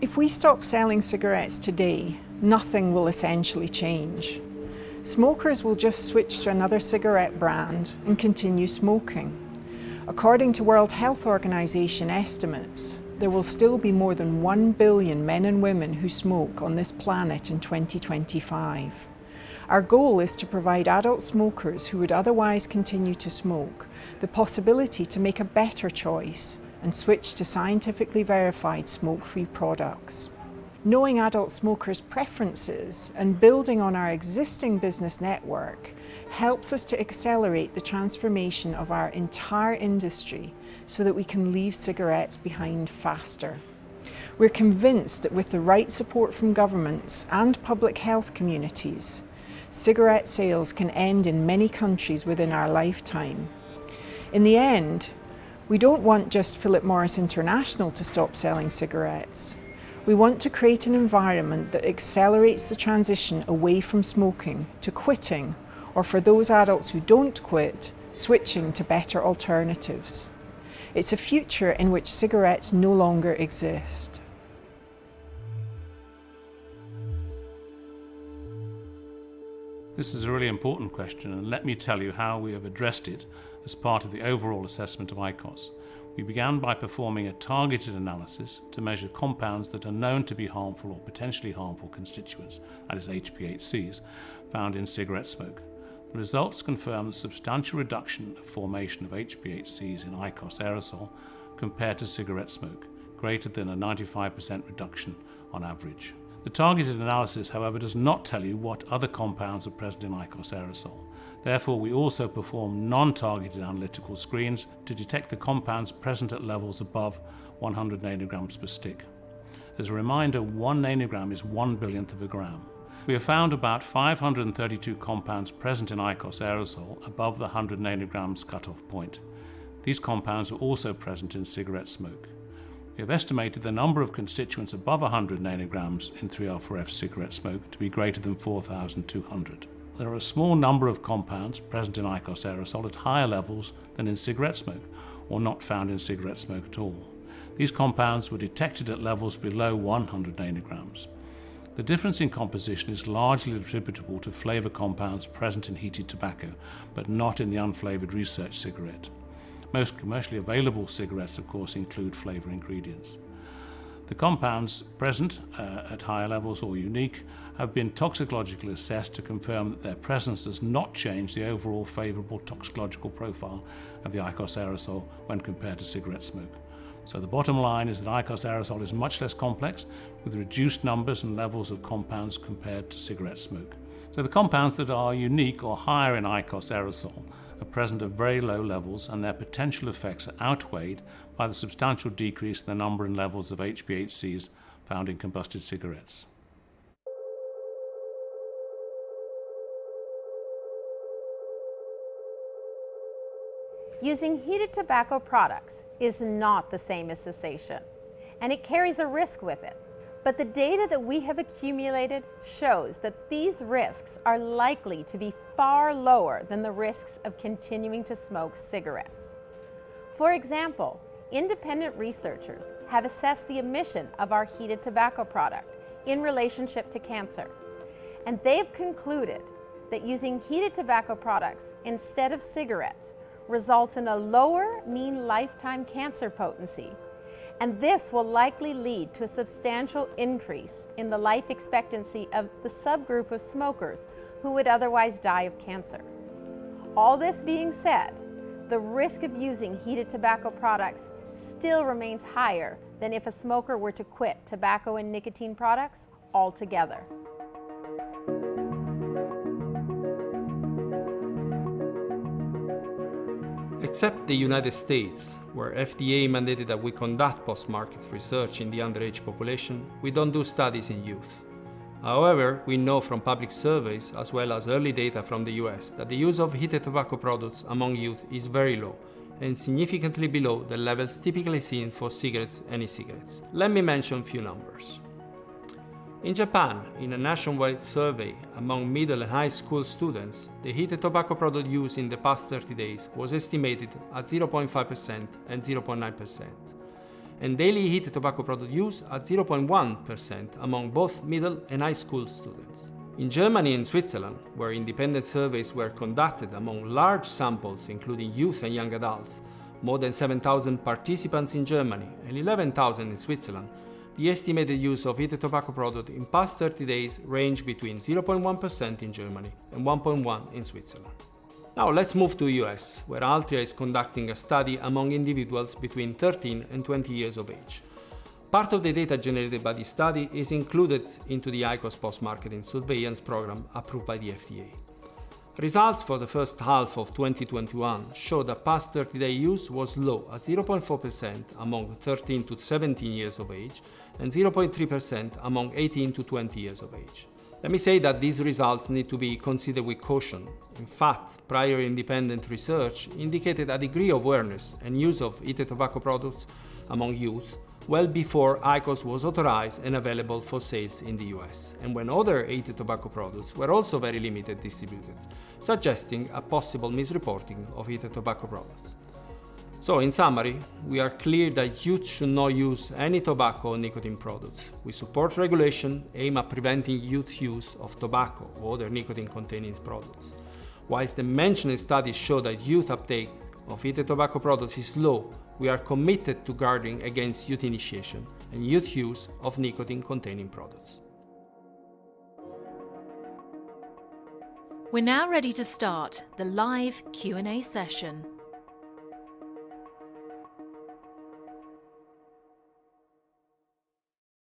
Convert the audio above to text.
If we stop selling cigarettes today, nothing will essentially change. Smokers will just switch to another cigarette brand and continue smoking. According to World Health Organization estimates, there will still be more than 1 billion men and women who smoke on this planet in 2025. Our goal is to provide adult smokers who would otherwise continue to smoke the possibility to make a better choice and switch to scientifically verified smoke-free products. Knowing adult smokers' preferences and building on our existing business network helps us to accelerate the transformation of our entire industry so that we can leave cigarettes behind faster. We're convinced that with the right support from governments and public health communities, cigarette sales can end in many countries within our lifetime. In the end, we don't want just Philip Morris International to stop selling cigarettes. We want to create an environment that accelerates the transition away from smoking to quitting, or for those adults who don't quit, switching to better alternatives. It's a future in which cigarettes no longer exist. This is a really important question, and let me tell you how we have addressed it as part of the overall assessment of IQOS. We began by performing a targeted analysis to measure compounds that are known to be harmful or potentially harmful constituents, that is HPHCs, found in cigarette smoke. The results confirm the substantial reduction of formation of HPHCs in IQOS aerosol compared to cigarette smoke, greater than a 95% reduction on average. The targeted analysis, however, does not tell you what other compounds are present in IQOS aerosol. Therefore, we also perform non-targeted analytical screens to detect the compounds present at levels above 100 nanograms per stick. As a reminder, 1 nanogram is 1 billionth of a gram. We have found about 532 compounds present in IQOS aerosol above the 100 nanograms cutoff point. These compounds are also present in cigarette smoke. We have estimated the number of constituents above 100 nanograms in 3R4F cigarette smoke to be greater than 4,200. There are a small number of compounds present in IQOS aerosol at higher levels than in cigarette smoke, or not found in cigarette smoke at all. These compounds were detected at levels below 100 nanograms. The difference in composition is largely attributable to flavour compounds present in heated tobacco, but not in the unflavoured research cigarette. Most commercially available cigarettes, of course, include flavour ingredients. The compounds present at higher levels or unique have been toxicologically assessed to confirm that their presence does not change the overall favourable toxicological profile of the IQOS aerosol when compared to cigarette smoke. So the bottom line is that IQOS aerosol is much less complex, with reduced numbers and levels of compounds compared to cigarette smoke. So the compounds that are unique or higher in IQOS aerosol are present at very low levels, and their potential effects are outweighed by the substantial decrease in the number and levels of HPHCs found in combusted cigarettes. Using heated tobacco products is not the same as cessation, and it carries a risk with it. But the data that we have accumulated shows that these risks are likely to be far lower than the risks of continuing to smoke cigarettes. For example, independent researchers have assessed the emission of our heated tobacco product in relationship to cancer, and they've concluded that using heated tobacco products instead of cigarettes results in a lower mean lifetime cancer potency, and this will likely lead to a substantial increase in the life expectancy of the subgroup of smokers who would otherwise die of cancer. All this being said, the risk of using heated tobacco products still remains higher than if a smoker were to quit tobacco and nicotine products altogether. Except the United States, where FDA mandated that we conduct post-market research in the underage population, we don't do studies in youth. However, we know from public surveys as well as early data from the US that the use of heated tobacco products among youth is very low and significantly below the levels typically seen for cigarettes and e-cigarettes. Let me mention a few numbers. In Japan, in a nationwide survey among middle and high school students, the heated tobacco product use in the past 30 days was estimated at 0.5% and 0.9%. and daily heated tobacco product use at 0.1% among both middle and high school students. In Germany and Switzerland, where independent surveys were conducted among large samples including youth and young adults, more than 7,000 participants in Germany and 11,000 in Switzerland, the estimated use of heated tobacco product in past 30 days range between 0.1% in Germany and 1.1% in Switzerland. Now let's move to US, where Altria is conducting a study among individuals between 13 and 20 years of age. Part of the data generated by this study is included into the IQOS post-marketing surveillance program approved by the FDA. Results for the first half of 2021 show that past 30-day use was low at 0.4% among 13 to 17 years of age and 0.3% among 18 to 20 years of age. Let me say that these results need to be considered with caution. In fact, prior independent research indicated a degree of awareness and use of heated tobacco products among youth well before IQOS was authorized and available for sales in the US, and when other heated tobacco products were also very limited distributed, suggesting a possible misreporting of heated tobacco products. So, in summary, we are clear that youth should not use any tobacco or nicotine products. We support regulation aimed at preventing youth use of tobacco or other nicotine-containing products. Whilst the mentioned studies show that youth uptake of heated tobacco products is low, we are committed to guarding against youth initiation and youth use of nicotine-containing products. We're now ready to start the live Q&A session.